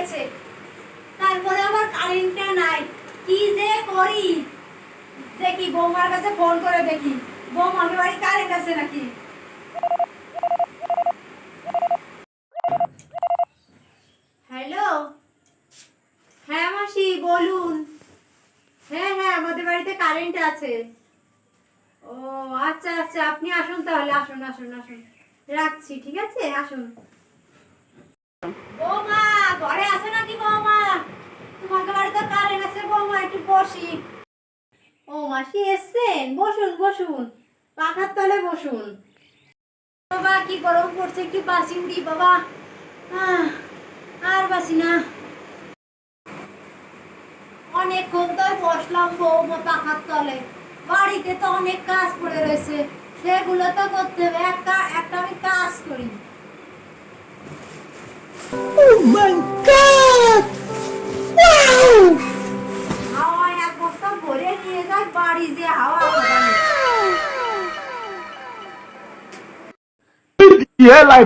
গেছে, তারপরে আবার কারেন্টটা নাই, কি যে করি। দেখি বৌমার কাছে ফোন করে দেখি বৌমাকে বাড়ি কারেন্ট আছে নাকি। হ্যালো, হ্যাঁ মাসি বলুন। হ্যাঁ হ্যাঁ, আমাদের বাড়িতে কারেন্ট আছে। ও আচ্ছা আচ্ছা, আপনি আসুন তাহলে, আসুন আসুন আসুন, রাখছি, ঠিক আছে, আসুন। বৌমা ঘরে আছে নাকি? বৌমা, তোমাকে বাড়িতে কারেন্ট আছে, বৌমা একটু বসি। ও মাসি এসছেন, বসুন বসুন, পাখার তলে বসুন। বাবা কি গরম পড়ছে, একটু বাসিন দি বাবা। আর বাসি না, অনেকক্ষণ তো বসলাম বৌমা পাখার তলে। বাড়িতে তো অনেক কাজ পড়ে রয়েছে, সেগুলো তো করতে হবে। একটা একটা আমি কাজ করি। Oh my God! Wow! হাওয়া এক বস্তা ভরে নিয়ে যায় বাড়ি, যে হাওয়া খাবে। ये लाइफ